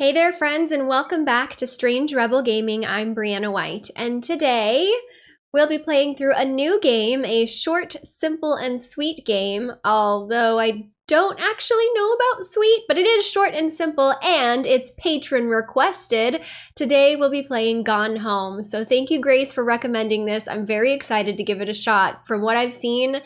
Hey there, friends, and welcome back to Strange Rebel Gaming. I'm Brianna White, and today we'll be playing through a new game, a short, simple, and sweet game, although I don't actually know about sweet, but it is short and simple, and it's patron requested. Today we'll be playing Gone Home, so thank you, Grace, for recommending this. I'm very excited to give it a shot. From what I've seen,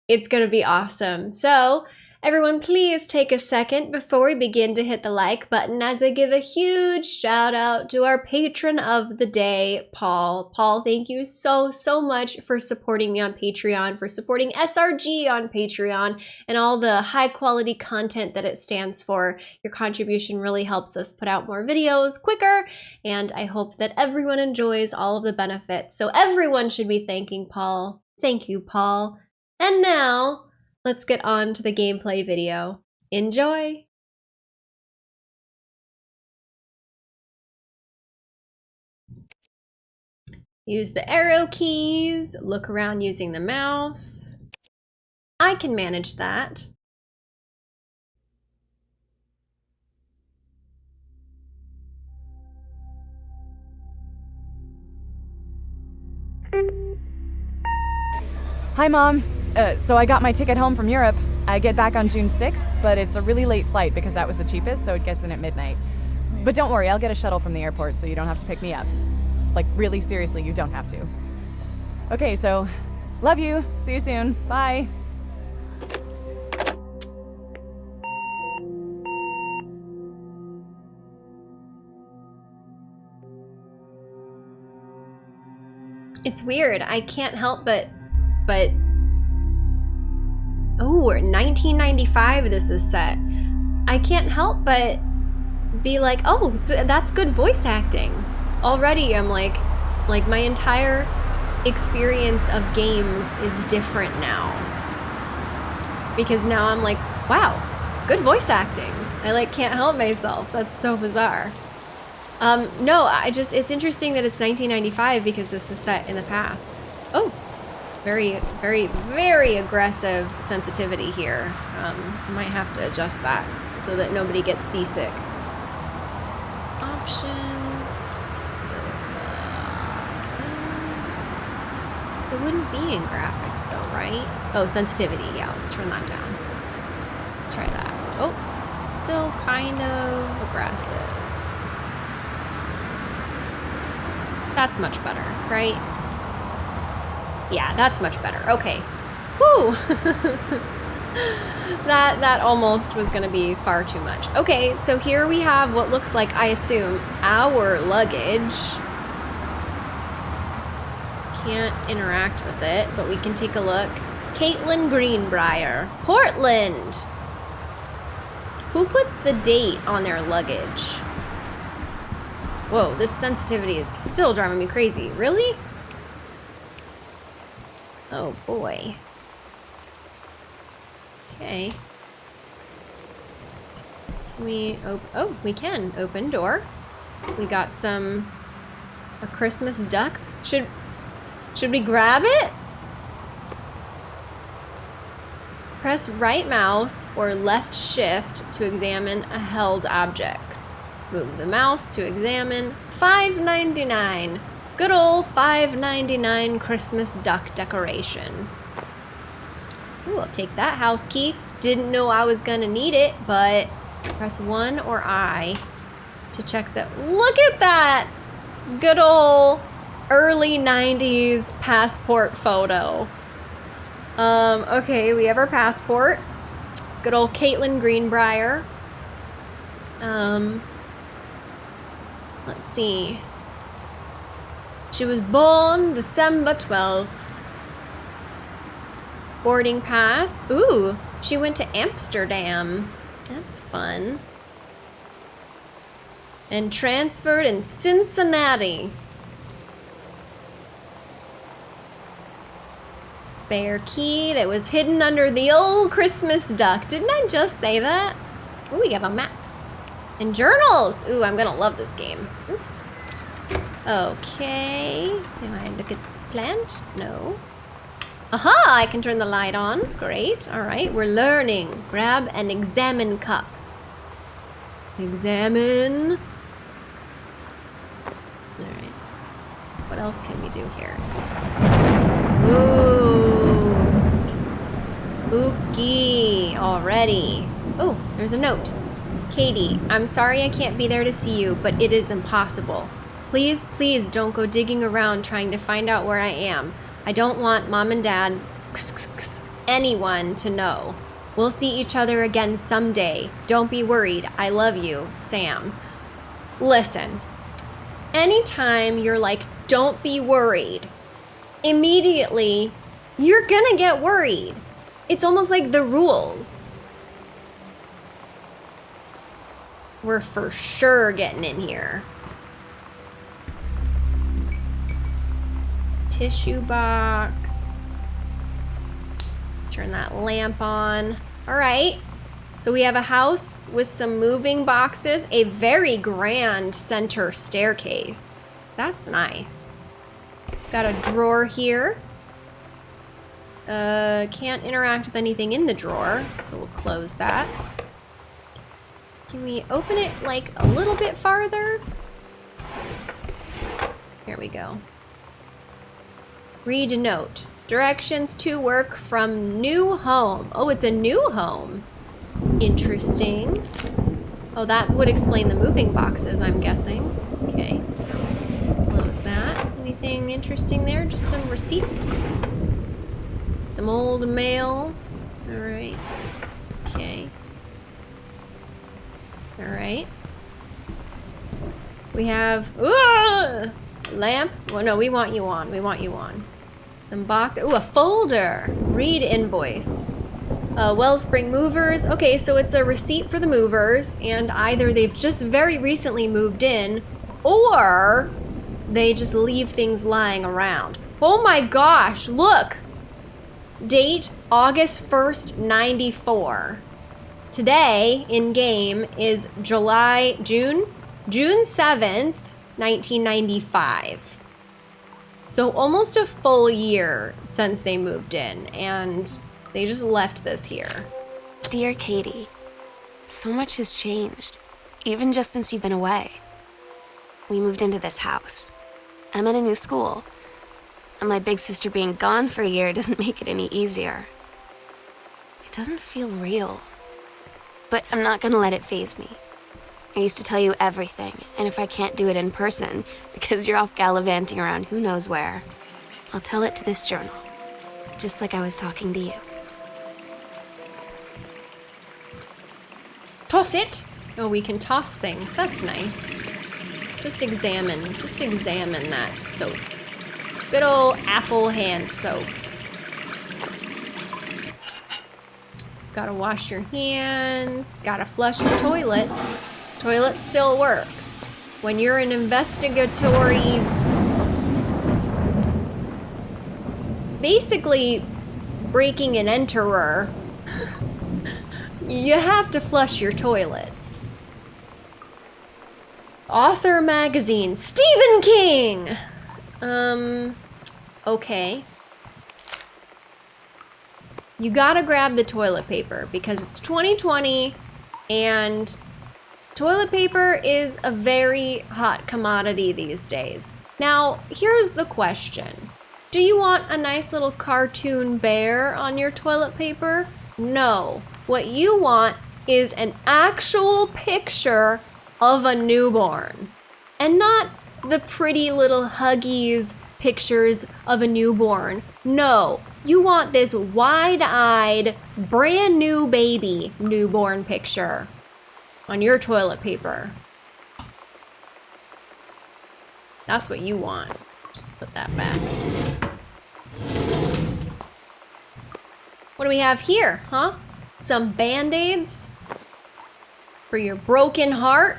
it's gonna be awesome. So, everyone, please take a second before we begin to hit the like button as I give a huge shout out to our patron of the day, Paul. Paul, thank you so much for supporting me on Patreon, for supporting SRG on Patreon, and all the high quality content that it stands for. Your contribution really helps us put out more videos quicker, and I hope that everyone enjoys all of the benefits. So everyone should be thanking Paul. Thank you, Paul. And now, let's get on to the gameplay video. Enjoy! Use the arrow keys, look around using the mouse. I can manage that. Hi, Mom. So I got my ticket home from Europe. I get back on June 6th, but it's a really late flight because that was the cheapest, so it gets in at midnight. But don't worry, I'll get a shuttle from the airport so you don't have to pick me up. Like, really seriously, you don't have to. Okay, so, love you. See you soon. Bye. It's weird. I can't help but oh, we're in 1995 this is set. I can't help but be like, oh, that's good voice acting. Already I'm like my entire experience of games is different now. Because now I'm like, wow, good voice acting. I like can't help myself. That's so bizarre. No, it's interesting that it's 1995 because this is set in the past. Oh. Very aggressive sensitivity here. I might have to adjust that so that nobody gets seasick. Options. It wouldn't be in graphics though, right? Oh, sensitivity. Yeah, let's turn that down. Let's try that. Oh, still kind of aggressive. That's much better, right? Yeah, that's much better. Okay. Woo! that almost was gonna be far too much. Okay, so here we have what looks like, I assume, our luggage. Can't interact with it, but we can take a look. Caitlin Greenbrier, Portland. Who puts the date on their luggage? Whoa, this sensitivity is still driving me crazy. Really? Oh boy. Okay. Can we oh, we can open door. We got a Christmas duck. Should we grab it? Press right mouse or left shift to examine a held object. Move the mouse to examine. $5.99. Good old $5.99 Christmas duck decoration. Ooh, I'll take that house key. Didn't know I was gonna need it, but press 1 or I to check the. Look at that! Good old early 90s passport photo. Okay, we have our passport. Good old Caitlin Greenbrier. Let's see. She was born December 12th. Boarding pass. Ooh, she went to Amsterdam. That's fun. And transferred in Cincinnati. Spare key that was hidden under the old Christmas duck. Didn't I just say that? Ooh, we have a map. And journals. Ooh, I'm gonna love this game. Oops. Okay, can I look at this plant? No. Aha, I can turn the light on. Great, all right, we're learning. Grab and examine cup. Examine. Alright. What else can we do here? Ooh. Spooky already. Oh, there's a note. Katie, I'm sorry I can't be there to see you, but it is impossible. Please, please don't go digging around trying to find out where I am. I don't want Mom and Dad, anyone to know. We'll see each other again someday. Don't be worried. I love you, Sam. Listen, anytime you're like, don't be worried, immediately you're gonna get worried. It's almost like the rules. We're for sure getting in here. Tissue box. Turn that lamp on. All right. So we have a house with some moving boxes, a very grand center staircase. That's nice. Got a drawer here. Can't interact with anything in the drawer, so we'll close that. Can we open it like a little bit farther? Here we go. Read a note. Directions to work from new home. Oh, it's a new home. Interesting. Oh, that would explain the moving boxes, I'm guessing. Okay. Close that. Anything interesting there? Just some receipts. Some old mail. All right. Okay. All right. We have lamp. Well, no, we want you on. We want you on. Some box. Ooh, a folder. Read invoice. Wellspring movers. Okay, so it's a receipt for the movers, and either they've just very recently moved in, or they just leave things lying around. Oh my gosh! Look. Date August 1st, 94. Today in game is June 7th, 1995. So almost a full year since they moved in, and they just left this here. Dear Katie, so much has changed, even just since you've been away. We moved into this house. I'm at a new school, and my big sister being gone for a year doesn't make it any easier. It doesn't feel real, but I'm not gonna let it faze me. I used to tell you everything, and if I can't do it in person, because you're off gallivanting around who knows where, I'll tell it to this journal, just like I was talking to you. Toss it! Oh, we can toss things. That's nice. Just examine that soap. Good old Apple hand soap. Gotta wash your hands. Gotta flush the toilet. Toilet still works. When you're an investigatory... basically breaking and enterer, you have to flush your toilets. Author magazine, Stephen King! Okay. You gotta grab the toilet paper because it's 2020 and toilet paper is a very hot commodity these days. Now, here's the question. Do you want a nice little cartoon bear on your toilet paper? No. What you want is an actual picture of a newborn. And not the pretty little Huggies pictures of a newborn. No. You want this wide-eyed, brand new baby newborn picture on your toilet paper. That's what you want. Just put that back. What do we have here, huh? Some Band-Aids for your broken heart.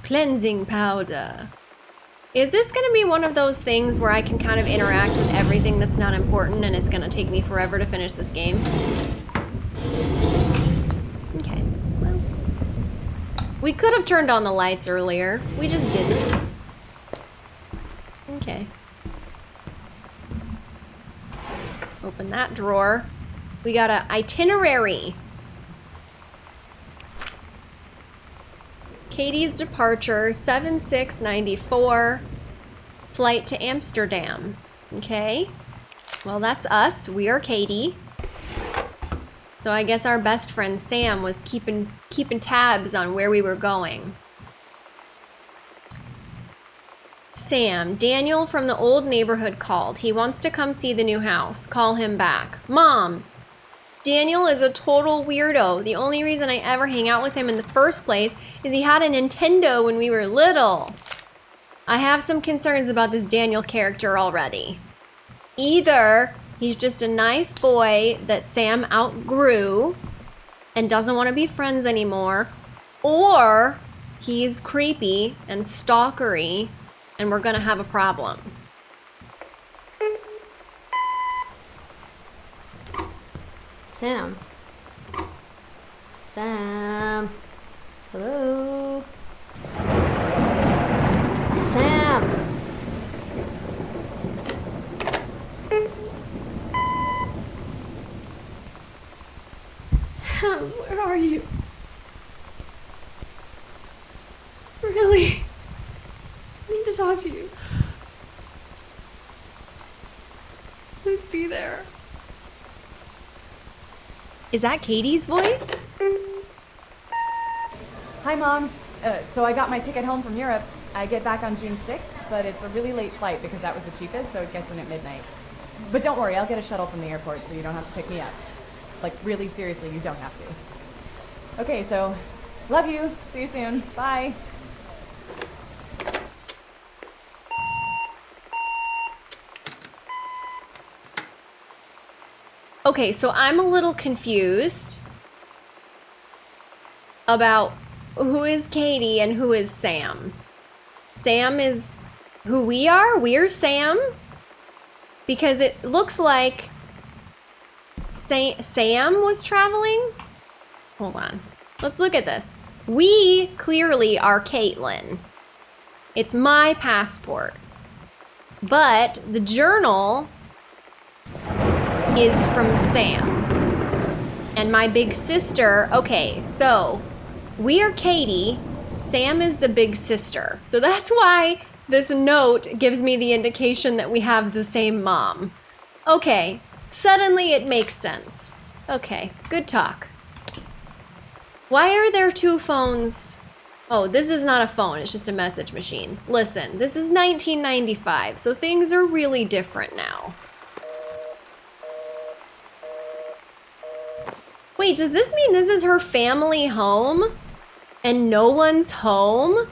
Cleansing powder. Is this gonna be one of those things where I can kind of interact with everything that's not important and it's gonna take me forever to finish this game? Okay, well. We could have turned on the lights earlier. We just didn't. Okay. Open that drawer. We got an itinerary. Katie's departure, 7/6/94, flight to Amsterdam. Okay. Well, that's us. We are Katie. So I guess our best friend Sam was keeping tabs on where we were going. Sam, Daniel from the old neighborhood called. He wants to come see the new house. Call him back. Mom, Daniel is a total weirdo. The only reason I ever hang out with him in the first place is he had a Nintendo when we were little. I have some concerns about this Daniel character already. Either he's just a nice boy that Sam outgrew and doesn't want to be friends anymore, or he's creepy and stalkery and we're gonna have a problem. Sam. Sam. Hello. Sam. Sam, where are you? Really? I need to talk to you. Please be there. Is that Katie's voice? Hi, Mom. So I got my ticket home from Europe. I get back on June 6th, but it's a really late flight because that was the cheapest, so it gets in at midnight. But don't worry, I'll get a shuttle from the airport so you don't have to pick me up. Like, really seriously, you don't have to. Okay, so love you. See you soon. Bye. Okay, so I'm a little confused about who is Katie and who is Sam. Sam is who we are? We're Sam? Because it looks like Sam was traveling? Hold on. Let's look at this. We clearly are Caitlin. It's my passport. But the journal is from Sam. And my big sister, okay, so we are Katie, Sam is the big sister. So that's why this note gives me the indication that we have the same mom. Okay, suddenly it makes sense. Okay, good talk. Why are there two phones? Oh, this is not a phone, it's just a message machine. Listen, this is 1995, so things are really different now. Wait, does this mean this is her family home? And no one's home?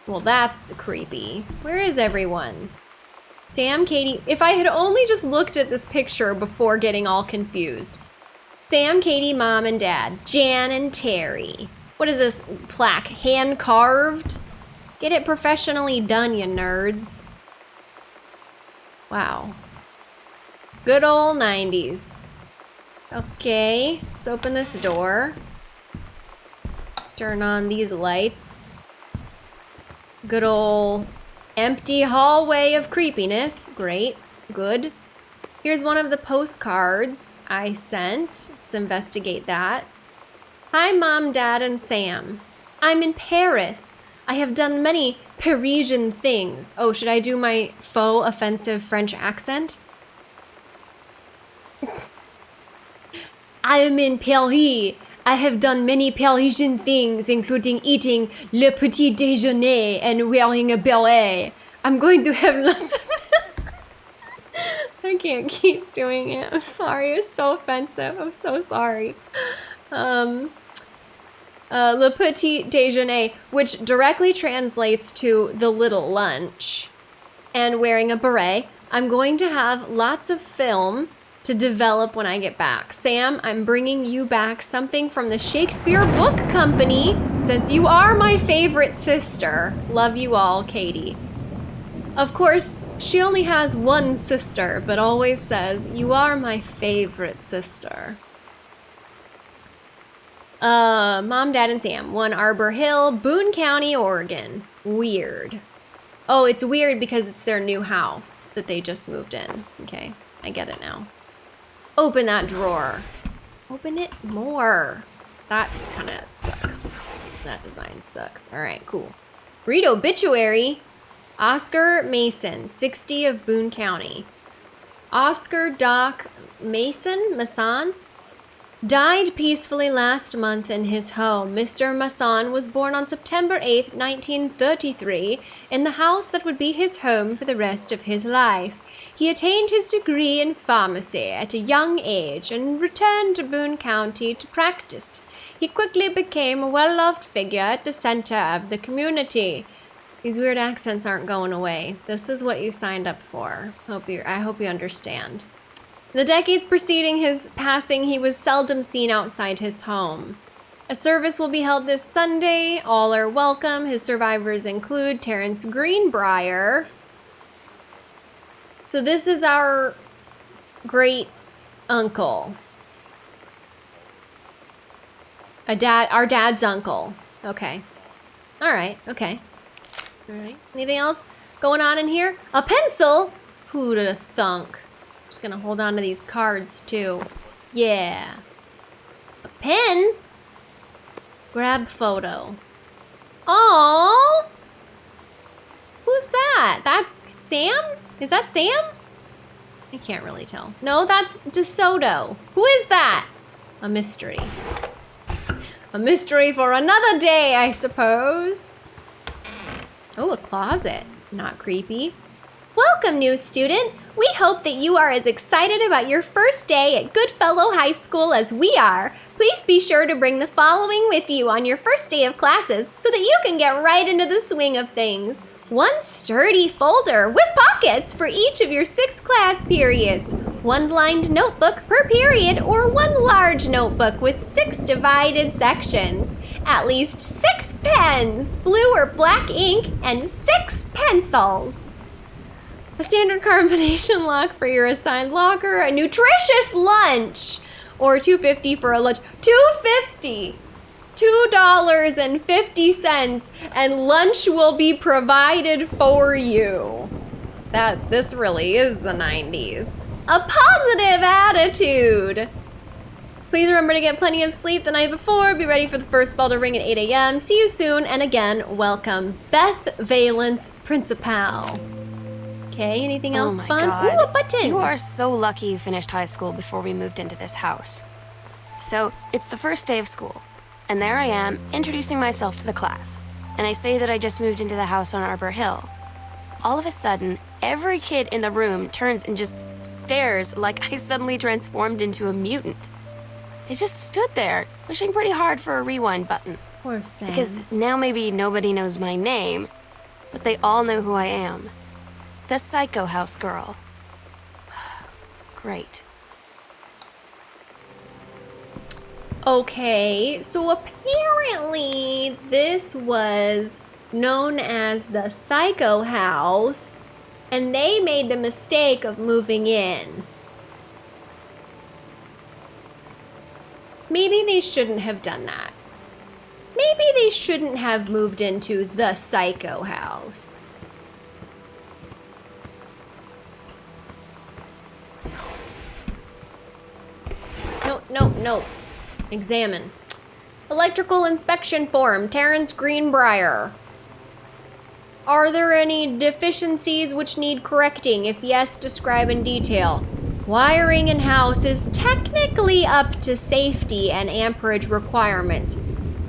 Well, that's creepy. Where is everyone? Sam, Katie, if I had only just looked at this picture before getting all confused. Sam, Katie, Mom, and Dad. Jan and Terry. What is this plaque? Hand carved? Get it professionally done, you nerds. Wow. Good old 90s. Okay, let's open this door. Turn on these lights. Good old empty hallway of creepiness. Great, good. Here's one of the postcards I sent. Let's investigate that. Hi, Mom, Dad, and Sam. I'm in Paris. I have done many Parisian things. Oh, should I do my faux offensive French accent? I am in Paris. I have done many Parisian things, including eating le petit déjeuner and wearing a beret. I'm going to have lots of... I can't keep doing it. I'm sorry. It's so offensive. I'm so sorry. Le petit déjeuner, which directly translates to the little lunch, and wearing a beret. I'm going to have lots of film to develop when I get back. Sam, I'm bringing you back something from the Shakespeare Book Company, since you are my favorite sister. Love you all, Katie. Of course, she only has one sister, but always says, you are my favorite sister. Mom, Dad, and Sam. 1 Arbor Hill, Boone County, Oregon. Weird. Oh, it's weird because it's their new house that they just moved in. Okay, I get it now. Open that drawer. Open it more. That kind of sucks. That design sucks. All right, cool. Read obituary. Oscar Mason, 60 of Boone County. Oscar Doc Masson, died peacefully last month in his home. Mr. Masson was born on September 8, 1933, in the house that would be his home for the rest of his life. He attained his degree in pharmacy at a young age and returned to Boone County to practice. He quickly became a well-loved figure at the center of the community. These weird accents aren't going away. This is what you signed up for. I hope you understand. In the decades preceding his passing, he was seldom seen outside his home. A service will be held this Sunday. All are welcome. His survivors include Terrence Greenbrier. So this is our great uncle. Our dad's uncle. Okay. All right. Okay. All right. Anything else going on in here? A pencil? Who'd have thunk? I'm just gonna hold on to these cards too. Yeah. A pen? Grab photo. Oh. Who's that? That's Sam? Is that Sam? I can't really tell. No, that's DeSoto. Who is that? A mystery. A mystery for another day, I suppose. Oh, a closet. Not creepy. Welcome, new student. We hope that you are as excited about your first day at Goodfellow High School as we are. Please be sure to bring the following with you on your first day of classes so that you can get right into the swing of things. One sturdy folder with pockets for each of your 6 class periods. One lined notebook per period or one large notebook with 6 divided sections. At least 6 pens, blue or black ink, and 6 pencils. A standard combination lock for your assigned locker, a nutritious lunch, or $2.50 for a lunch. $2.50! $2.50, and lunch will be provided for you. This really is the 90s. A positive attitude. Please remember to get plenty of sleep the night before. Be ready for the first bell to ring at 8 a.m. See you soon, and again, welcome, Beth Valence, Principal. Okay, anything else fun? God. Ooh, a button! You are so lucky you finished high school before we moved into this house. So, it's the first day of school, and there I am, introducing myself to the class. And I say that I just moved into the house on Arbor Hill. All of a sudden, every kid in the room turns and just stares like I suddenly transformed into a mutant. I just stood there, wishing pretty hard for a rewind button. Poor Sam. Because now maybe nobody knows my name, but they all know who I am. The Psycho House Girl. Great. Okay, so apparently this was known as the Psycho House, and they made the mistake of moving in. Maybe they shouldn't have done that. Maybe they shouldn't have moved into the Psycho House. No. Examine. Electrical inspection form, Terrence Greenbrier. Are there any deficiencies which need correcting? If yes, describe in detail. Wiring in house is technically up to safety and amperage requirements.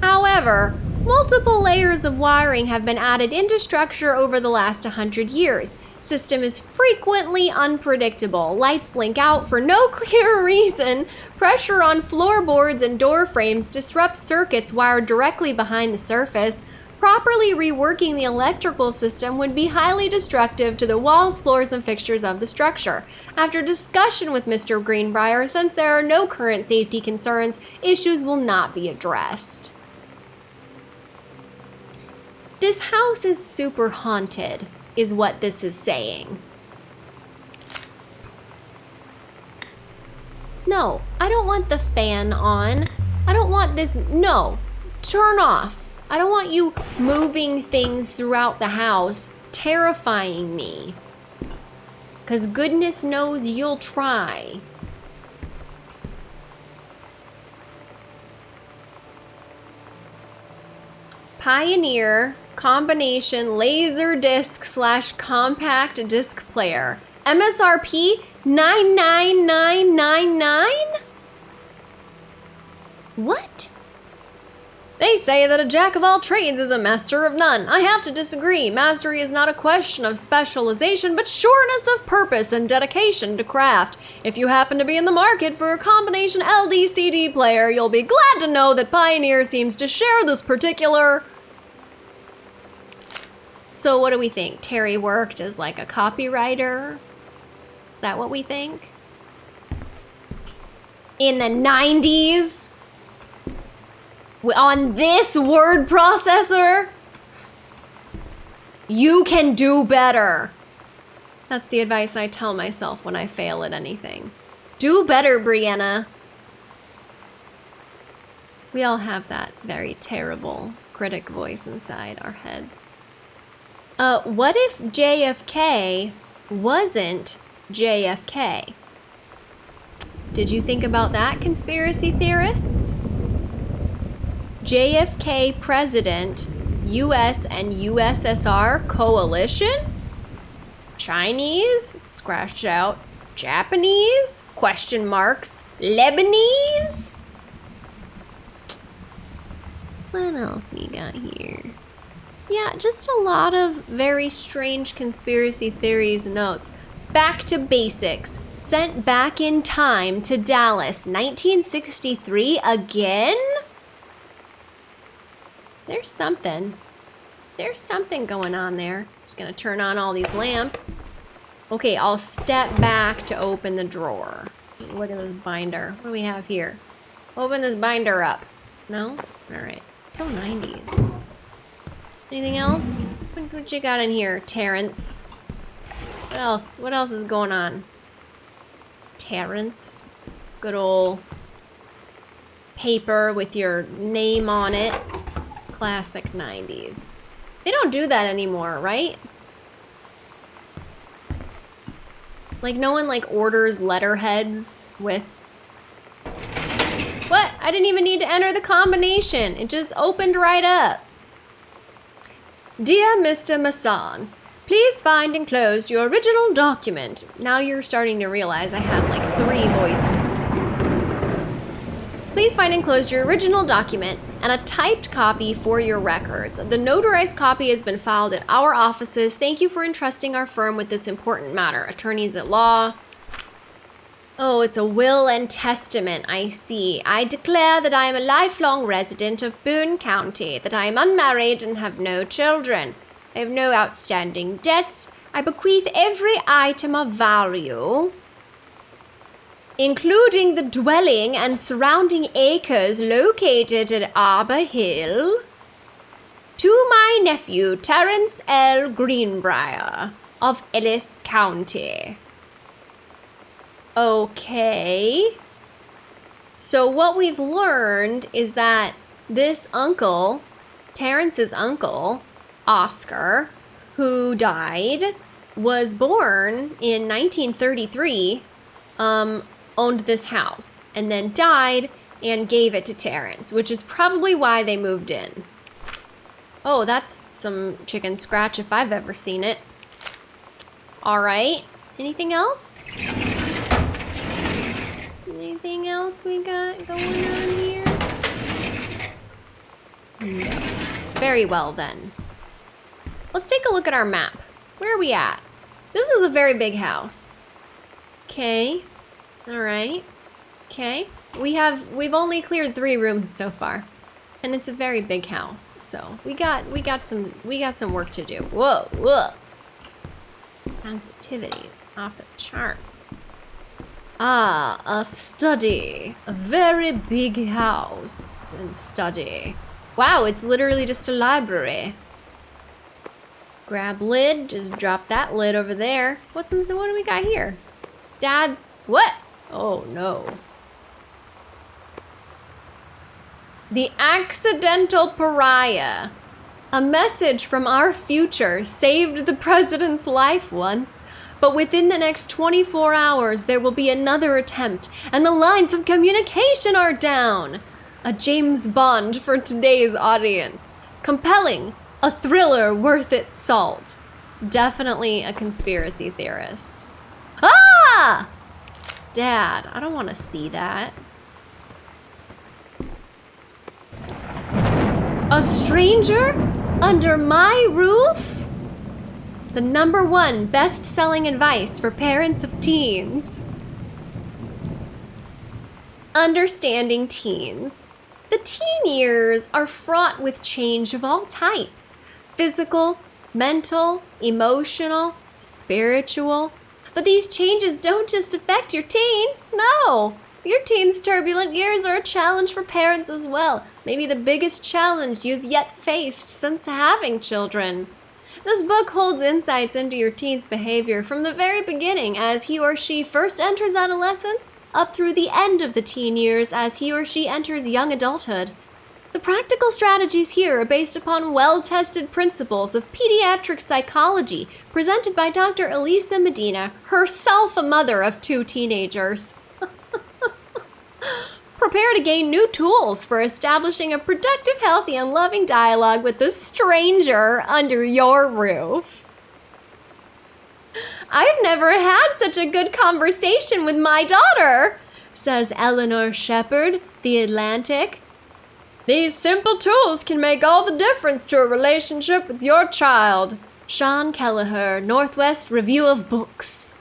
However, multiple layers of wiring have been added into structure over the last 100 years. System is frequently unpredictable. Lights blink out for no clear reason. Pressure on floorboards and door frames disrupts circuits wired directly behind the surface. Properly reworking the electrical system would be highly destructive to the walls, floors, and fixtures of the structure. After discussion with Mr. Greenbrier, since there are no current safety concerns, issues will not be addressed. This house is super haunted, is what this is saying. No, I don't want the fan on. I don't want this, no, turn off. I don't want you moving things throughout the house, terrifying me. 'Cause goodness knows you'll try. Pioneer combination laser disc / compact disc player. MSRP 99999? What? They say that a jack of all trades is a master of none. I have to disagree. Mastery is not a question of specialization, but sureness of purpose and dedication to craft. If you happen to be in the market for a combination LD-CD player, you'll be glad to know that Pioneer seems to share this particular... So what do we think? Terry worked as like a copywriter? Is that what we think? In the 90s? On this word processor? You can do better. That's the advice I tell myself when I fail at anything. Do better, Brianna. We all have that very terrible critic voice inside our heads. What if JFK wasn't JFK? Did you think about that, conspiracy theorists? JFK president, US and USSR coalition? Chinese? Scratched out. Japanese? Question marks. Lebanese? What else we got here? Yeah, just a lot of very strange conspiracy theories notes. Back to basics. Sent back in time to Dallas, 1963 again? There's something going on there. Just gonna turn on all these lamps. Okay, I'll step back to open the drawer. Look at this binder. What do we have here? Open this binder up. No? All right. So 90s. Anything else? What you got in here, Terrence? What else? What else is going on? Terrence. Good old paper with your name on it. Classic 90s. They don't do that anymore, right? Like no one like orders letterheads with... What? I didn't even need to enter the combination. It just opened right up. Dear Mr. Masson, please find enclosed your original document. Now you're starting to realize I have like 3 voices. Please find enclosed your original document and a typed copy for your records. The notarized copy has been filed at our offices. Thank you for entrusting our firm with this important matter. Attorneys at law. Oh, it's a will and testament, I see. I declare that I am a lifelong resident of Boone County, that I am unmarried and have no children. I have no outstanding debts. I bequeath every item of value, including the dwelling and surrounding acres located at Arbor Hill, to my nephew, Terrence L. Greenbrier of Ellis County. Okay. So what we've learned is that this uncle, Terrence's uncle, Oscar, who died, was born in 1933, owned this house, and then died and gave it to Terrence, which is probably why they moved in. Oh, that's some chicken scratch if I've ever seen it. All right. Anything else? Anything else we got going on here? No. Very well then. Let's take a look at our map. Where are we at? This is a very big house. Okay. All right. Okay. We've only cleared 3 rooms so far, and it's a very big house. So we got some work to do. Whoa, whoa. Sensitivity off the charts. Ah, a study. A very big house and study. Wow, it's literally just a library. Grab lid, just drop that lid over there. What do we got here? Dad's, what? Oh no. The Accidental Pariah. A message from our future saved the president's life once, but within the next 24 hours there will be another attempt, and the lines of communication are down. A James Bond for today's audience. Compelling. A thriller worth its salt. Definitely a conspiracy theorist. Ah! Dad, I don't want to see that. A stranger under my roof? The #1 best-selling advice for parents of teens. Understanding teens. The teen years are fraught with change of all types. Physical, mental, emotional, spiritual. But these changes don't just affect your teen. No. Your teen's turbulent years are a challenge for parents as well. Maybe the biggest challenge you've yet faced since having children. This book holds insights into your teen's behavior from the very beginning as he or she first enters adolescence up through the end of the teen years as he or she enters young adulthood. The practical strategies here are based upon well-tested principles of pediatric psychology presented by Dr. Elisa Medina, herself a mother of 2 teenagers. Prepare to gain new tools for establishing a productive, healthy, and loving dialogue with the stranger under your roof. I've never had such a good conversation with my daughter, says Eleanor Shepard, The Atlantic. These simple tools can make all the difference to a relationship with your child. Sean Kelleher, Northwest Review of Books.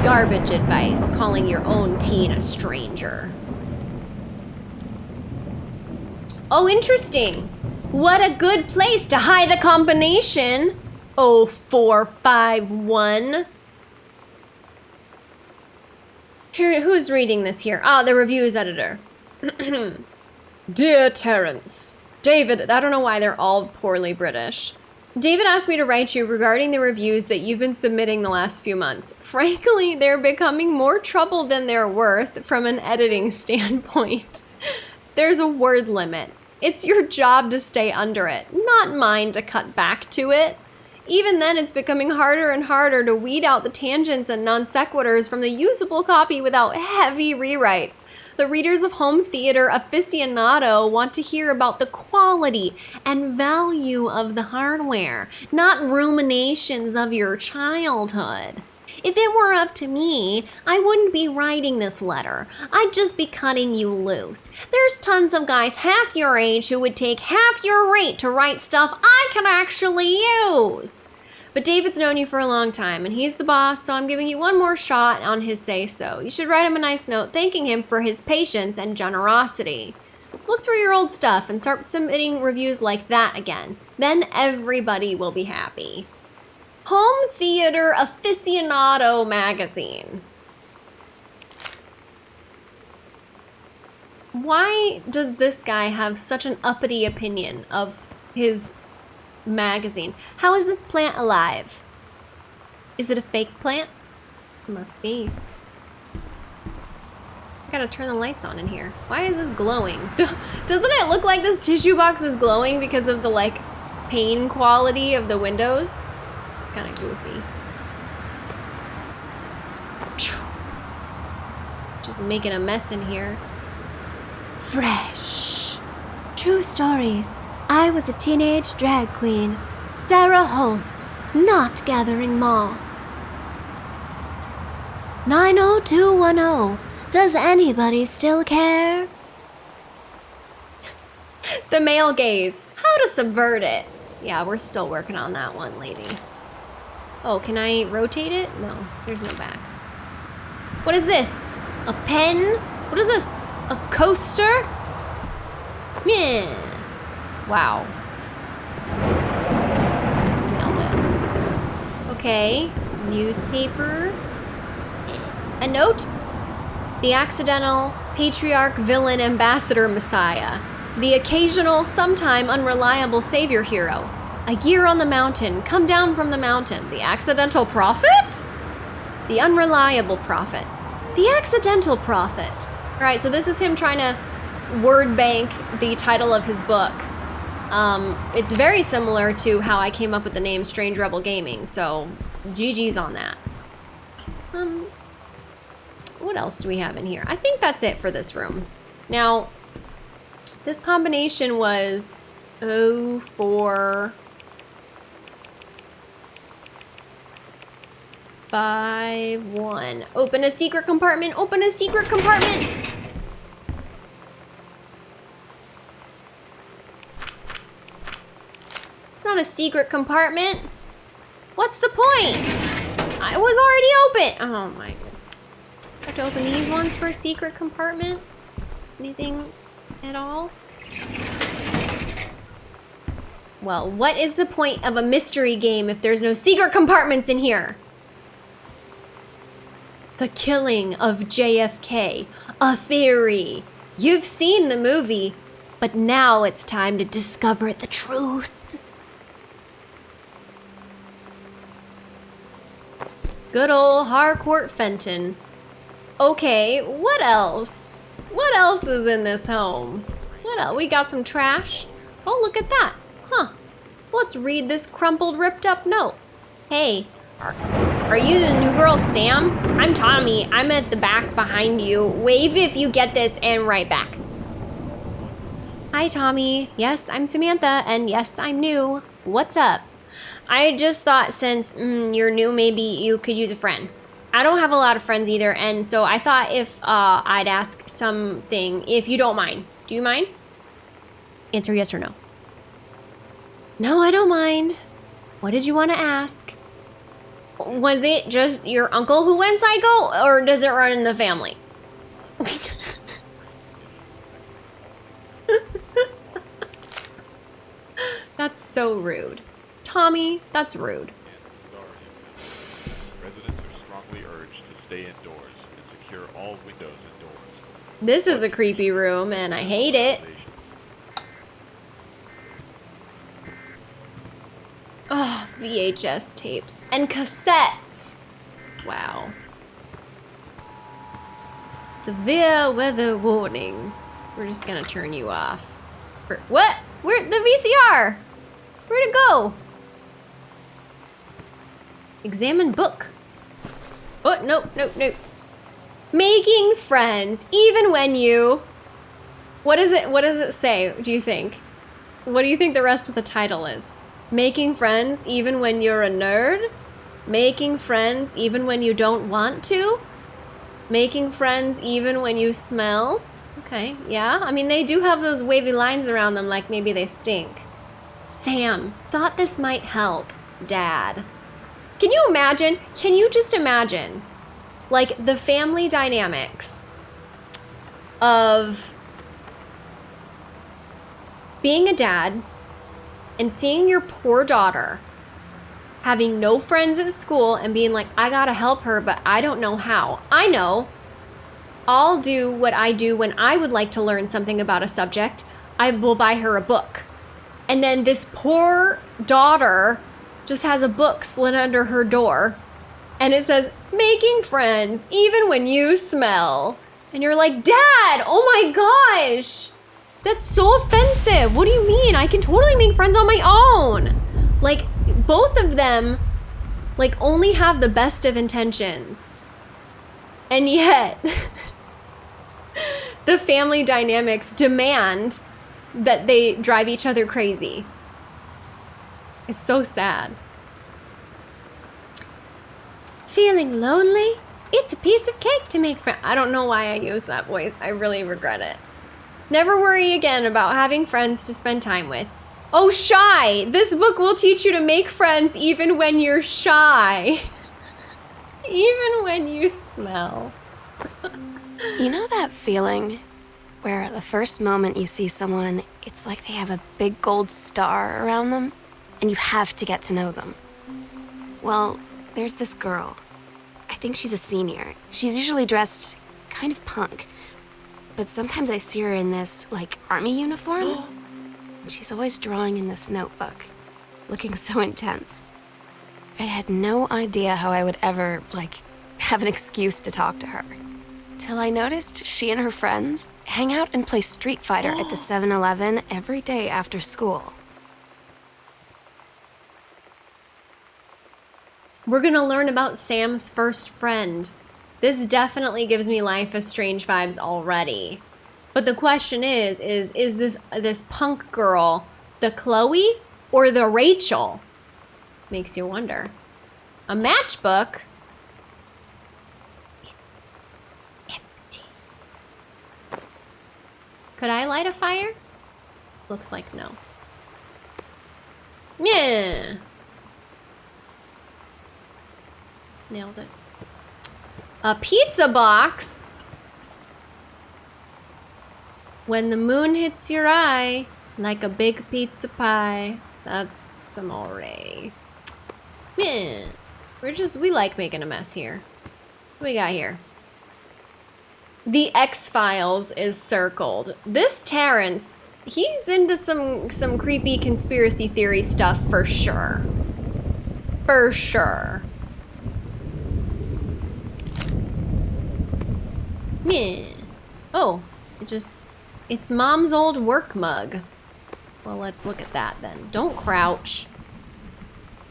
Garbage advice, calling your own teen a stranger. Oh, interesting. What a good place to hide the combination. 0451. Here, who's reading this here? Ah, the reviews editor. Dear Terrence, David, I don't know why they're all poorly British. David asked me to write you regarding the reviews that you've been submitting the last few months. Frankly, they're becoming more trouble than they're worth from an editing standpoint. There's a word limit. It's your job to stay under it, not mine to cut back to it. Even then, it's becoming harder and harder to weed out the tangents and non sequiturs from the usable copy without heavy rewrites. The readers of home theater aficionado want to hear about the quality and value of the hardware, not ruminations of your childhood. If it were up to me, I wouldn't be writing this letter. I'd just be cutting you loose. There's tons of guys half your age who would take half your rate to write stuff I can actually use. But David's known you for a long time, and he's the boss, so I'm giving you one more shot on his say-so. You should write him a nice note thanking him for his patience and generosity. Look through your old stuff and start submitting reviews like that again. Then everybody will be happy. Home Theater Aficionado Magazine. Why does this guy have such an uppity opinion of his magazine? How is this plant alive? Is it a fake plant? It must be. I gotta turn the lights on in here. Why is this glowing? Doesn't it look like this tissue box is glowing because of the like pane quality of the windows? Kind of goofy. Just making a mess in here. Fresh. True stories. I was a teenage drag queen. Sarah Holst, not gathering moss. 90210. Does anybody still care? The male gaze. How to subvert it. Yeah, we're still working on that one, lady. Oh, can I rotate it? No, there's no back. What is this? A pen? What is this? A coaster? Yeah. Wow. Nailed it. Okay, newspaper. A note? The accidental patriarch, villain, ambassador, messiah. The occasional, sometime unreliable savior hero. A year on the mountain, come down from the mountain. The accidental prophet? The unreliable prophet. The accidental prophet. All right, so this is him trying to word bank the title of his book. It's very similar to how I came up with the name Strange Rebel Gaming, so GG's on that. What else do we have in here? I think that's it for this room. Now, this combination was 04 51. Open a secret compartment. Open a secret compartment. It's not a secret compartment. What's the point? I was already open. Oh my god. I have to open these ones for a secret compartment? Anything at all? Well, what is the point of a mystery game if there's no secret compartments in here? The killing of JFK, a theory. You've seen the movie, but now it's time to discover the truth. Good old Harcourt Fenton. Okay, what else? What else is in this home? What else? We got some trash. Oh, look at that. Huh. Let's read this crumpled, ripped up note. Hey, are you the new girl, Sam? I'm Tommy. I'm at the back behind you. Wave if you get this and write back. Hi, Tommy. Yes, I'm Samantha, and yes, I'm new. What's up? I just thought since you're new, maybe you could use a friend. I don't have a lot of friends either, and so I thought if I'd ask something, if you don't mind. Do you mind? Answer yes or no. No, I don't mind. What did you want to ask? Was it just your uncle who went psycho, or does it run in the family? That's so rude. Tommy, that's rude. Residents are strongly urged to stay indoors and secure all windows and doors. This is a creepy room, and I hate it. Oh, VHS tapes and cassettes. Wow. Severe weather warning. We're just gonna turn you off. What? Where the VCR? Where'd it go? Examine book. Oh, nope. Making friends, even when you... What does it say, do you think? What do you think the rest of the title is? Making friends even when you're a nerd? Making friends even when you don't want to? Making friends even when you smell? Okay, yeah. I mean, they do have those wavy lines around them like maybe they stink. Sam, thought this might help. Dad. Can you imagine? Can you just imagine? Like the family dynamics of being a dad and seeing your poor daughter having no friends at school and being like, I gotta help her, but I don't know how. I know. I'll do what I do when I would like to learn something about a subject. I will buy her a book. And then this poor daughter just has a book slid under her door. And it says, making friends even when you smell. And you're like, Dad, oh my gosh. That's so offensive. What do you mean? I can totally make friends on my own. Like, both of them, like, only have the best of intentions. And yet, the family dynamics demand that they drive each other crazy. It's so sad. Feeling lonely? It's a piece of cake to make friends. I don't know why I use that voice. I really regret it. Never worry again about having friends to spend time with. Oh, shy! This book will teach you to make friends even when you're shy. Even when you smell. You know that feeling where the first moment you see someone, it's like they have a big gold star around them, and you have to get to know them? Well, there's this girl. I think she's a senior. She's usually dressed kind of punk, but sometimes I see her in this, like, army uniform. And she's always drawing in this notebook, looking so intense. I had no idea how I would ever, like, have an excuse to talk to her. Till I noticed she and her friends hang out and play Street Fighter at the 7-Eleven every day after school. We're gonna learn about Sam's first friend. This definitely gives me Life is Strange vibes already. But the question is this punk girl the Chloe or the Rachel? Makes you wonder. A matchbook? It's empty. Could I light a fire? Looks like no. Yeah. Nailed it. A pizza box? When the moon hits your eye, like a big pizza pie. That's some amore. Yeah. We like making a mess here. What do we got here? The X-Files is circled. This Terrence, he's into some creepy conspiracy theory stuff for sure. For sure. Yeah. Oh, it's Mom's old work mug. Well, let's look at that then. Don't crouch.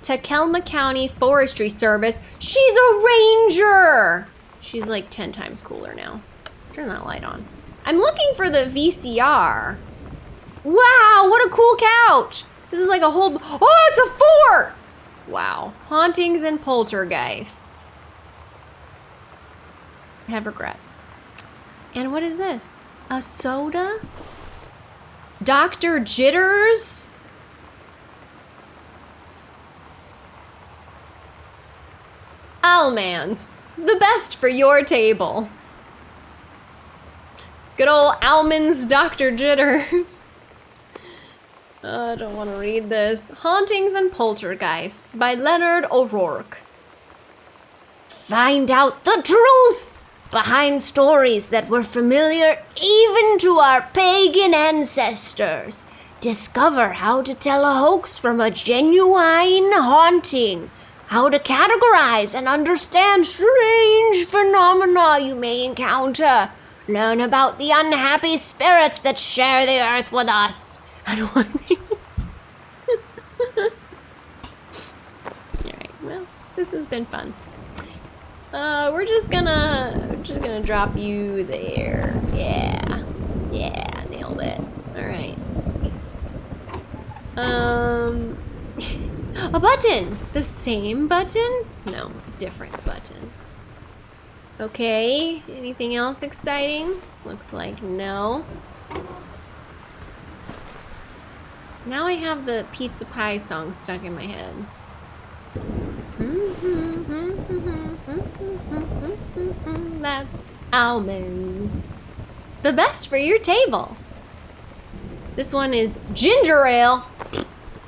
Takelma County Forestry Service. She's a ranger! She's like 10 times cooler now. Turn that light on. I'm looking for the VCR. Wow, what a cool couch! This is like a whole... Oh, it's a fort! Wow. Hauntings and Poltergeists. I have regrets. And what is this? A soda? Dr. Jitters? Almans, the best for your table. Good old Almonds Dr. Jitters. I don't want to read this. Hauntings and Poltergeists by Leonard O'Rourke. Find out the truth behind stories that were familiar even to our pagan ancestors. Discover how to tell a hoax from a genuine haunting. How to categorize and understand strange phenomena you may encounter. Learn about the unhappy spirits that share the earth with us. And one thing. Alright, well, this has been fun. We're just gonna drop you there. Yeah, nailed it. Alright. A button! The same button? No, different button. Okay, anything else exciting? Looks like no. Now I have the pizza pie song stuck in my head. That's almonds. The best for your table. This one is ginger ale.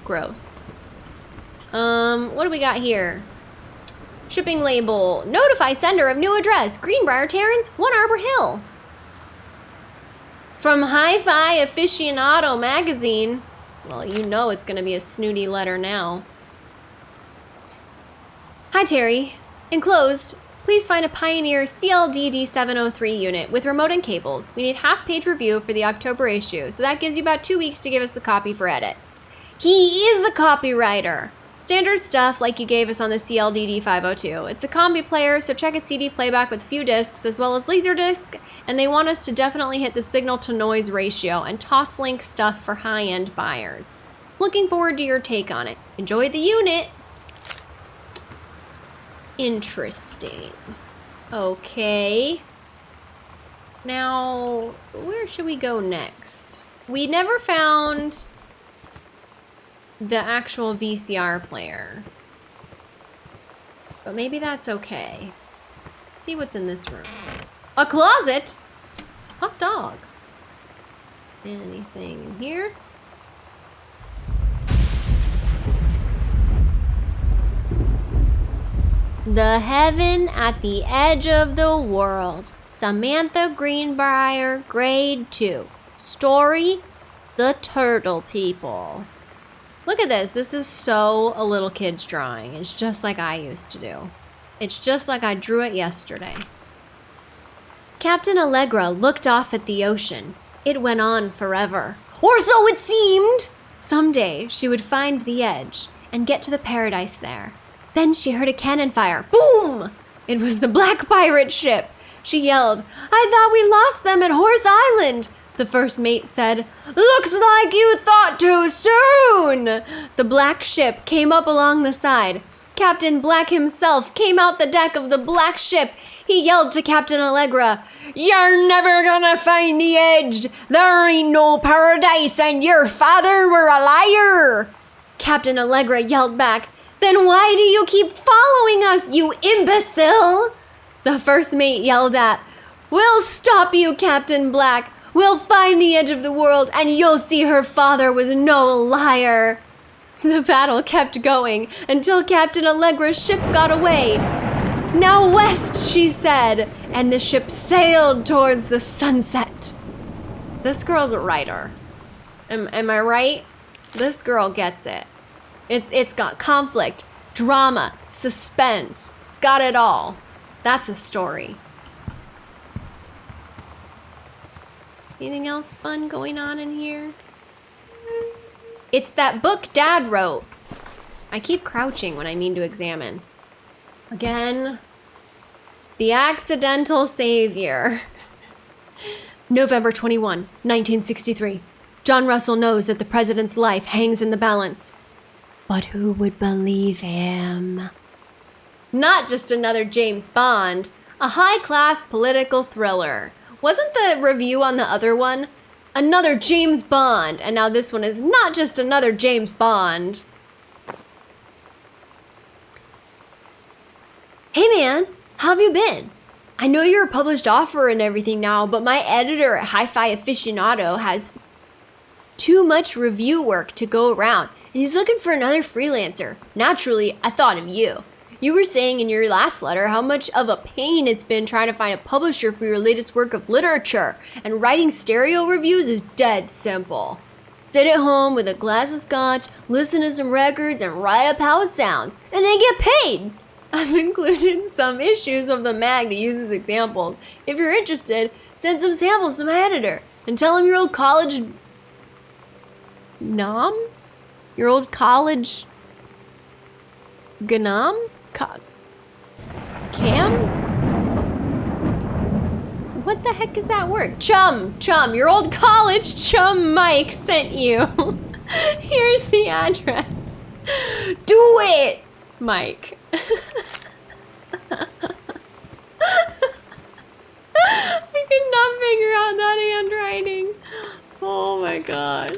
Gross. What do we got here? Shipping label. Notify sender of new address. Greenbrier Terrace, 1 Arbor Hill. From Hi-Fi Aficionado magazine. Well, you know it's gonna be a snooty letter now. Hi, Terry. Enclosed, please find a Pioneer CLDD 703 unit with remote and cables. We need half-page review for the October issue, so that gives you about 2 weeks to give us the copy for edit. He is a copywriter. Standard stuff like you gave us on the CLDD 502. It's a combi player, so check its CD playback with a few discs as well as Laserdisc, and they want us to definitely hit the signal-to-noise ratio and toss-link stuff for high-end buyers. Looking forward to your take on it. Enjoy the unit! Interesting. Okay. Now, where should we go next? We never found the actual VCR player. But maybe that's okay. Let's see what's in this room. A closet? Hot dog. Anything in here? The Heaven at the Edge of the World. Samantha Greenbrier, Grade 2. Story, The Turtle People. Look at this. This is so a little kid's drawing. It's just like I used to do. It's just like I drew it yesterday. Captain Allegra looked off at the ocean. It went on forever. Or so it seemed! Someday she would find the edge and get to the paradise there. Then she heard a cannon fire. Boom! It was the Black Pirate ship. She yelled, I thought we lost them at Horse Island. The first mate said, "Looks like you thought too soon." The black ship came up along the side. Captain Black himself came out the deck of the black ship. He yelled to Captain Allegra, "You're never gonna find the edge. There ain't no paradise, and your father were a liar." Captain Allegra yelled back, "Then why do you keep following us, you imbecile?" The first mate yelled at, "We'll stop you, Captain Black. We'll find the edge of the world, and you'll see her father was no liar." The battle kept going until Captain Allegra's ship got away. "Now west," she said, and the ship sailed towards the sunset. This girl's a writer. Am I right? This girl gets it. It's got conflict, drama, suspense. It's got it all. That's a story. Anything else fun going on in here? It's that book Dad wrote. I keep crouching when I mean to examine. Again, The Accidental Savior. November 21, 1963. John Russell knows that the president's life hangs in the balance. But who would believe him? Not just another James Bond, a high-class political thriller. Wasn't the review on the other one another James Bond? And now this one is not just another James Bond. Hey man, how have you been? I know you're a published author and everything now, but my editor at Hi-Fi Aficionado has too much review work to go around, and he's looking for another freelancer. Naturally, I thought of you. You were saying in your last letter how much of a pain it's been trying to find a publisher for your latest work of literature, and writing stereo reviews is dead simple. Sit at home with a glass of scotch, listen to some records, and write up how it sounds, and then get paid. I've included some issues of the mag to use as examples. If you're interested, send some samples to my editor, and tell him your old college... Your old college... Ganam? Cam? What the heck is that word? Chum! Your old college chum Mike sent you. Here's the address. Do it! Mike. I could not figure out that handwriting. Oh my gosh.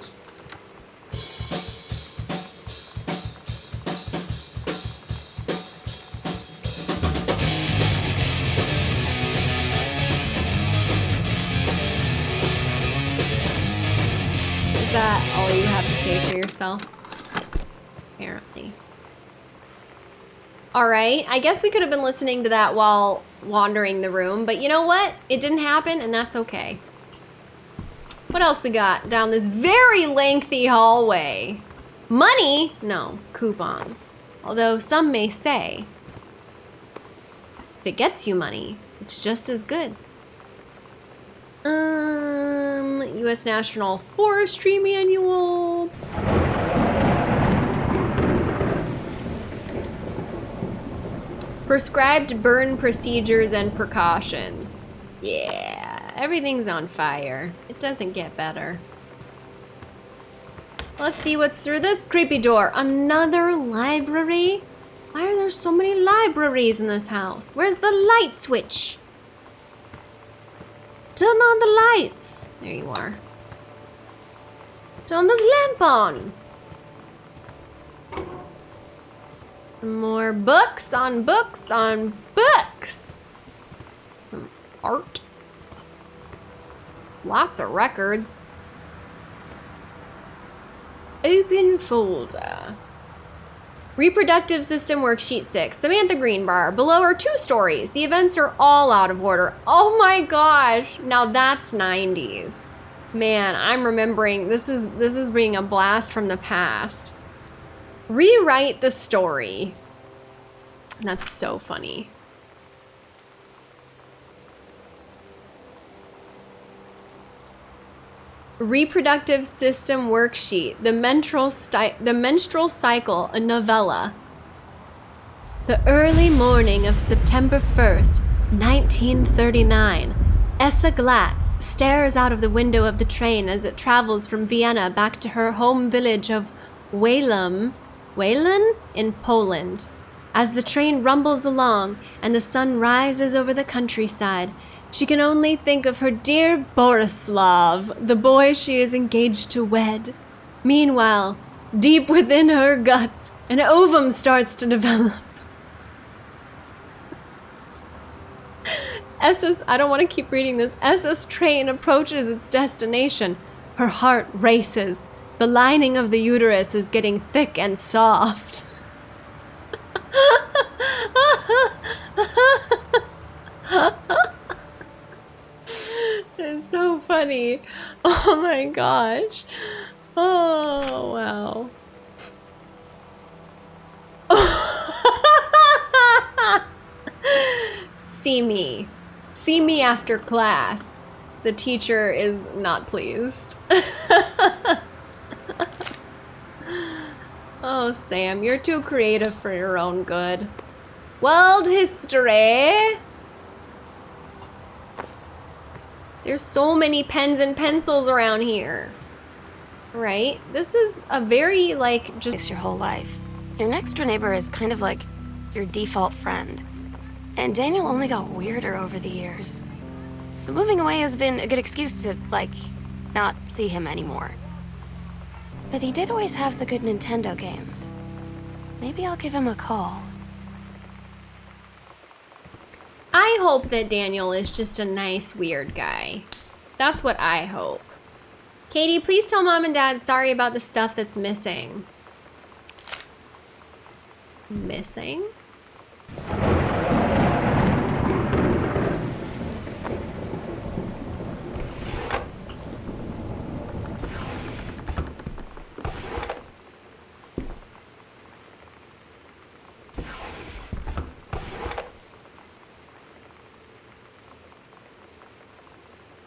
Is that all you have to say for yourself? Apparently. Alright, I guess we could have been listening to that while wandering the room, but you know what? It didn't happen, and that's okay. What else we got down this very lengthy hallway? Money? No, coupons. Although some may say, if it gets you money, it's just as good. U.S. National Forestry Manual. Prescribed burn procedures and precautions. Yeah, everything's on fire. It doesn't get better. Let's see what's through this creepy door. Another library? Why are there so many libraries in this house? Where's the light switch? Turn on the lights. There you are. Turn this lamp on. More books on books on books. Some art. Lots of records. Open folder. Reproductive System Worksheet 6. Samantha Greenbar. Below are 2 stories. The events are all out of order. Oh my gosh. Now that's 90s. Man, I'm remembering. This is being a blast from the past. Rewrite the story. That's so funny. Reproductive System Worksheet. The Menstrual Cycle, a novella. The early morning of September 1st, 1939. Essa Glatz stares out of the window of the train as it travels from Vienna back to her home village of Waylan in Poland. As the train rumbles along and the sun rises over the countryside, she can only think of her dear Borislav, the boy she is engaged to wed. Meanwhile, deep within her guts, an ovum starts to develop. I don't want to keep reading this. Essa's train approaches its destination. Her heart races. The lining of the uterus is getting thick and soft. It's so funny. Oh my gosh. Oh, wow. See me. See me after class. The teacher is not pleased. Oh, Sam, you're too creative for your own good. World history. There's so many pens and pencils around here. Right? This is a very, like, just... Your whole life. Your next door neighbor is kind of like your default friend. And Daniel only got weirder over the years. So moving away has been a good excuse to, like, not see him anymore. But he did always have the good Nintendo games. Maybe I'll give him a call. I hope that Daniel is just a nice, weird guy. That's what I hope. Katie, please tell Mom and Dad sorry about the stuff that's missing. Missing?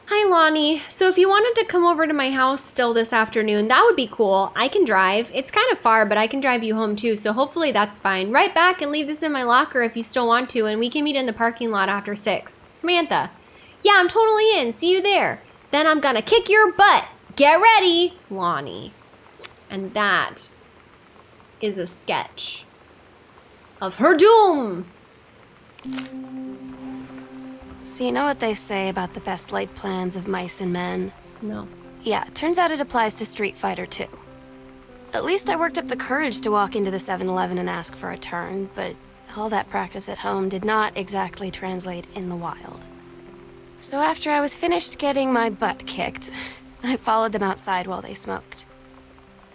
Hi, Lonnie. So if you wanted to come over to my house still this afternoon, that would be cool. I can drive. It's kind of far, but I can drive you home too, so hopefully that's fine. Right back and leave this in my locker if you still want to, and we can meet in the parking lot after 6. Samantha. Yeah, I'm totally in. See you there. Then I'm gonna kick your butt. Get ready, Lonnie. And that is a sketch of her doom. So you know what they say about the best laid plans of mice and men? No. Yeah, turns out it applies to Street Fighter too. At least I worked up the courage to walk into the 7-Eleven and ask for a turn, but all that practice at home did not exactly translate in the wild. So after I was finished getting my butt kicked, I followed them outside while they smoked.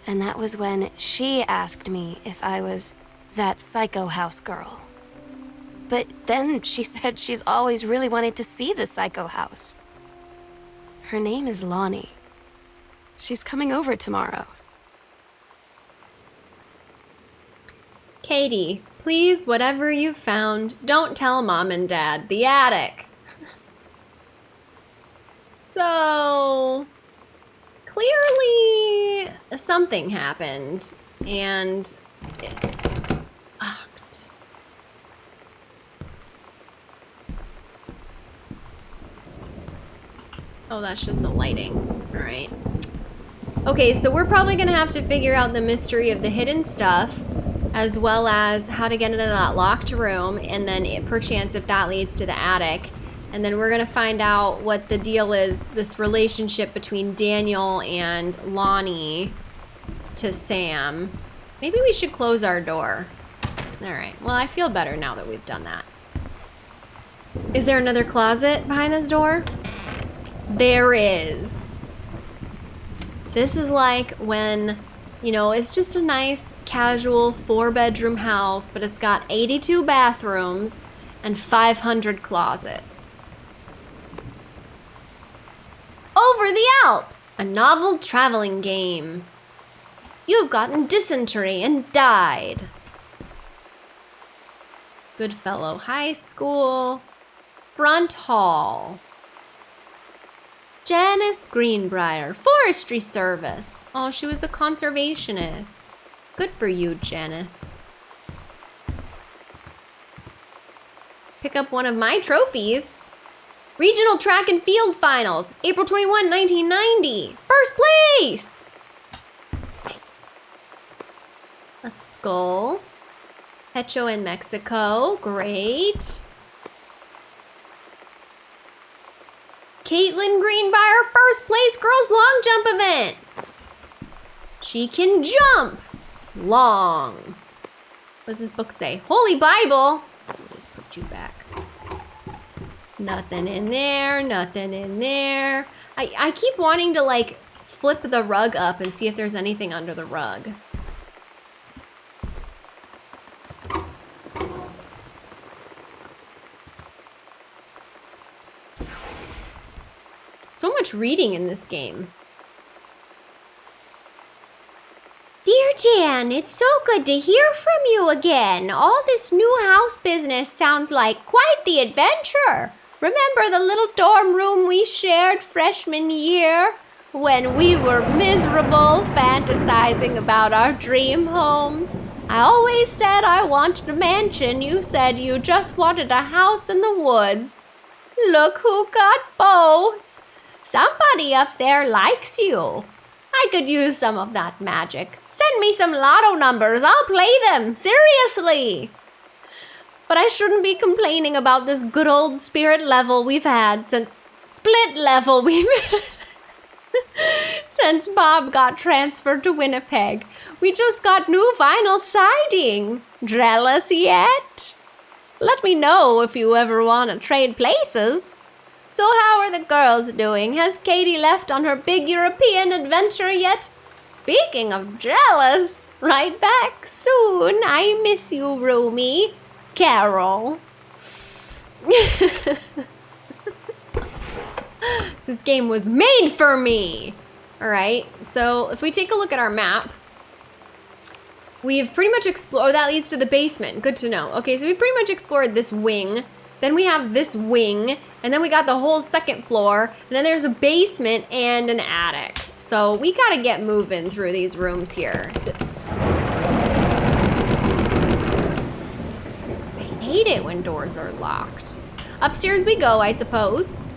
And that was when she asked me if I was that psycho house girl. But then she said she's always really wanted to see the psycho house. Her name is Lonnie. She's coming over tomorrow. Katie, please, whatever you've found, don't tell Mom and Dad. The attic. So, clearly something happened, and oh, that's just the lighting. All right. Okay, so we're probably gonna have to figure out the mystery of the hidden stuff, as well as how to get into that locked room, and then perchance if that leads to the attic. And then we're gonna find out what the deal is, this relationship between Daniel and Lonnie to Sam. Maybe we should close our door. All right, well, I feel better now that we've done that. Is there another closet behind this door? There is. This is like when, you know, it's just a nice casual 4-bedroom house, but it's got 82 bathrooms and 500 closets. Over the Alps, a novel traveling game. You've gotten dysentery and died. Goodfellow High School. Front Hall. Janice Greenbrier, Forestry Service. Oh, she was a conservationist. Good for you, Janice. Pick up one of my trophies. Regional Track and Field Finals, April 21, 1990. First place! A skull. Hecho in Mexico, great. Caitlin Greenbrier, first place girls long jump event. She can jump long. What does this book say? Holy Bible. Let me just put you back. Nothing in there, nothing in there. I keep wanting to like flip the rug up and see if there's anything under the rug. So much reading in this game. Dear Jan, it's so good to hear from you again. All this new house business sounds like quite the adventure. Remember the little dorm room we shared freshman year when we were miserable, fantasizing about our dream homes? I always said I wanted a mansion. You said you just wanted a house in the woods. Look who got both. Somebody up there likes you. I could use some of that magic. Send me some lotto numbers. I'll play them. Seriously. But I shouldn't be complaining about this good old spirit level we've had since... Split level we've... since Bob got transferred to Winnipeg. We just got new vinyl siding. Jealous yet? Let me know if you ever want to trade places. So how are the girls doing? Has Katie left on her big European adventure yet? Speaking of jealous, right back soon. I miss you, roomie. Carol. This game was made for me. All right, so if we take a look at our map, we've pretty much explored, oh, that leads to the basement. Good to know. Okay, so we pretty much explored this wing. Then we have this wing, and then we got the whole second floor, and then there's a basement and an attic. So we gotta get moving through these rooms here. I hate it when doors are locked. Upstairs we go, I suppose.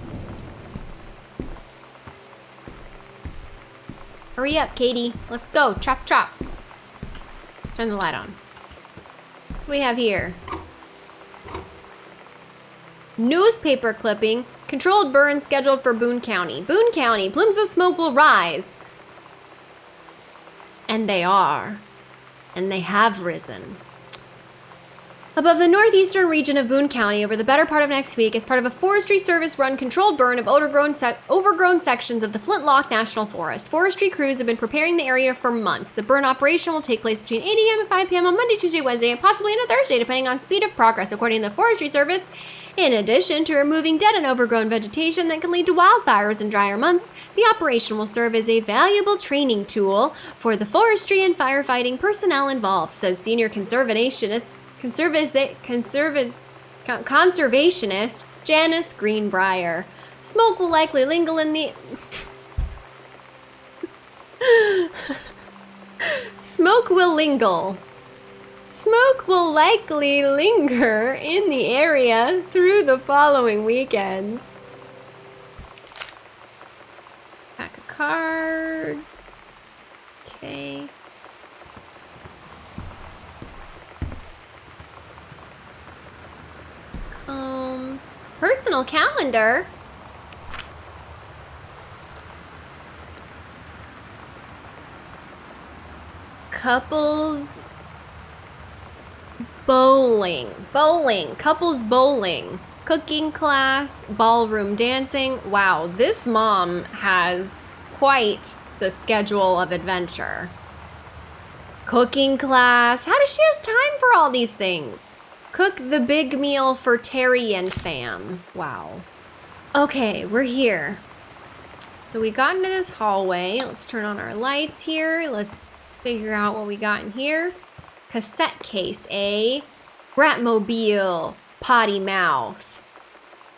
Hurry up, Katie. Let's go. Chop, chop. Turn the light on. What do we have here? Newspaper clipping. Controlled burn scheduled for Boone County. Boone County. Plumes of smoke will rise. And they are. And they have risen. Above the northeastern region of Boone County over the better part of next week as part of a Forestry Service-run controlled burn of overgrown sections of the Flintlock National Forest. Forestry crews have been preparing the area for months. The burn operation will take place between 8 a.m. and 5 p.m. on Monday, Tuesday, Wednesday, and possibly on a Thursday, depending on speed of progress, according to the Forestry Service. In addition to removing dead and overgrown vegetation that can lead to wildfires in drier months, the operation will serve as a valuable training tool for the forestry and firefighting personnel involved, said senior conservationist Janice Greenbrier. Smoke will likely linger in the... Smoke will likely linger in the area through the following weekend. Pack of cards. Okay. Personal calendar. Couples bowling. Couples bowling. Cooking class, ballroom dancing. Wow, this mom has quite the schedule of adventure. Cooking class. How does she have time for all these things? Cook the big meal for Terry and fam. Wow. Okay, we're here. So we got into this hallway. Let's turn on our lights here. Let's figure out what we got in here. Cassette case, Bratmobile, potty mouth.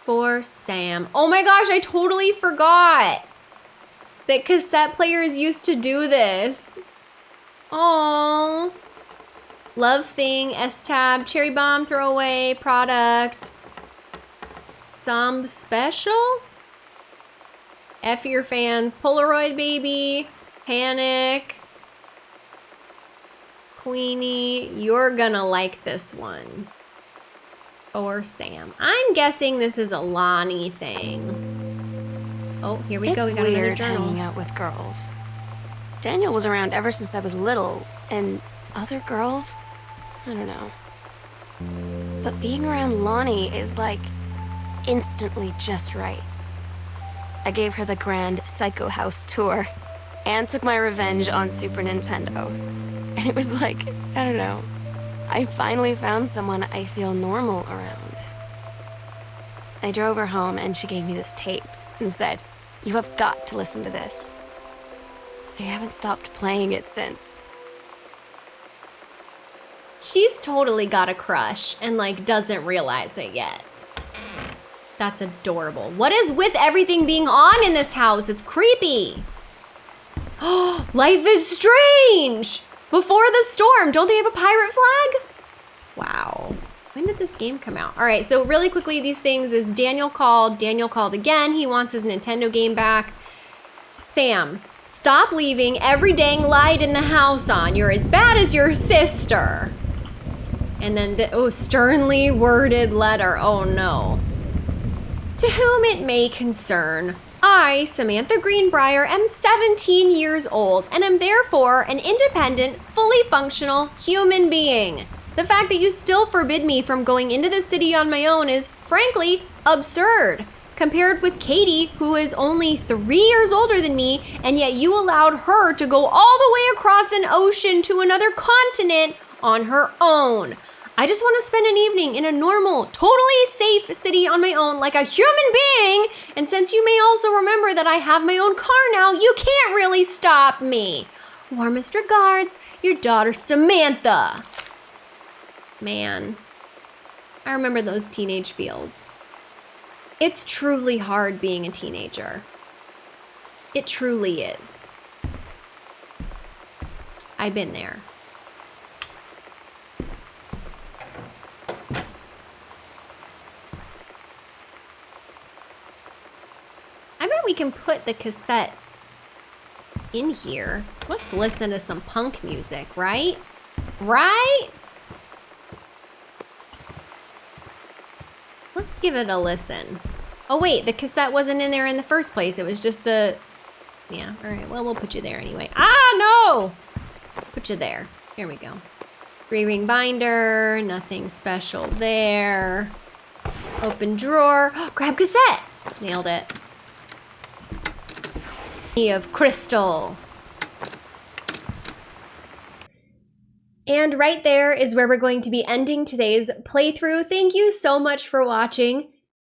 For Sam. Oh my gosh, I totally forgot that cassette players used to do this. Aww. Love thing, S-tab, cherry bomb, throwaway, product. some special? F your fans. Polaroid baby. Panic. Queenie. You're gonna like this one. Or Sam. I'm guessing this is a Lonnie thing. Oh, here we go. We got another weird journal. hanging out with girls. Daniel was around ever since I was little, and other girls? I don't know. But being around Lonnie is like instantly just right. I gave her the grand Psycho House tour and took my revenge on Super Nintendo. And it was like, I don't know, I finally found someone I feel normal around. I drove her home and she gave me this tape and said, "You have got to listen to this." I haven't stopped playing it since. She's totally got a crush and like doesn't realize it yet. That's adorable. What is with everything being on in this house? It's creepy. Oh, life is strange. Before the storm, don't they have a pirate flag? Wow. When did this game come out? All right, so really quickly, these things is Daniel called again. He wants his Nintendo game back. Sam, stop leaving every dang light in the house on. You're as bad as your sister. And then the, sternly worded letter. Oh no. To whom it may concern, I, Samantha Greenbrier, am 17 years old and am therefore an independent, fully functional human being. The fact that you still forbid me from going into the city on my own is, frankly, absurd. Compared with Katie, who is only 3 years older than me, and yet you allowed her to go all the way across an ocean to another continent on her own. I just want to spend an evening in a normal, totally safe city on my own like a human being. And since you may also remember that I have my own car now, you can't really stop me. Warmest regards, your daughter Samantha. Man, I remember those teenage feels. It's truly hard being a teenager. It truly is. I've been there. I bet we can put the cassette in here. Let's listen to some punk music, right? Right? Let's give it a listen. Oh wait, the cassette wasn't in there in the first place. It was just the... Yeah, all right, well, we'll put you there anyway. Ah, no! Put you there. Here we go. 3-ring binder, nothing special there. Open drawer. Oh, grab cassette! Nailed it. Of crystal. And right there is where we're going to be ending today's playthrough. Thank you so much for watching.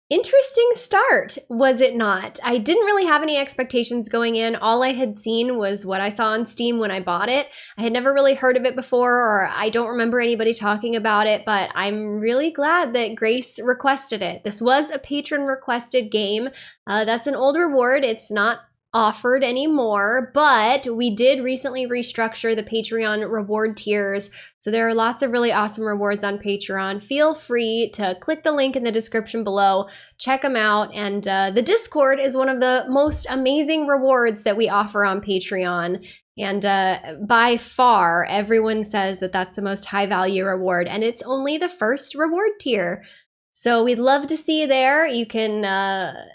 Interesting start, was it not? I didn't really have any expectations going in. All I had seen was what I saw on Steam when I bought it. I had never really heard of it before, or I don't remember anybody talking about it, but I'm really glad that Grace requested it. This was a patron requested game. That's an old reward. It's not offered anymore, but we did recently restructure the Patreon reward tiers, so there are lots of really awesome rewards on Patreon. Feel free to click the link in the description below, check them out, and the Discord is one of the most amazing rewards that we offer on Patreon, and by far everyone says that that's the most high value reward, and it's only the first reward tier. So we'd love to see you there. You can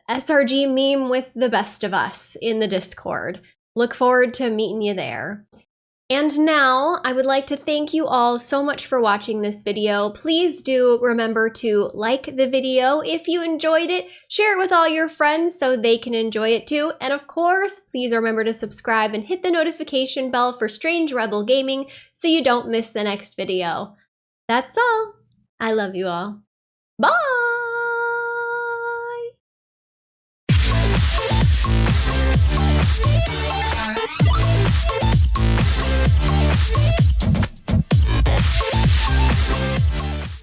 SRG meme with the best of us in the Discord. Look forward to meeting you there. And now I would like to thank you all so much for watching this video. Please do remember to like the video if you enjoyed it. Share it with all your friends so they can enjoy it too. And of course, please remember to subscribe and hit the notification bell for Strange Rebel Gaming so you don't miss the next video. That's all. I love you all. Bye!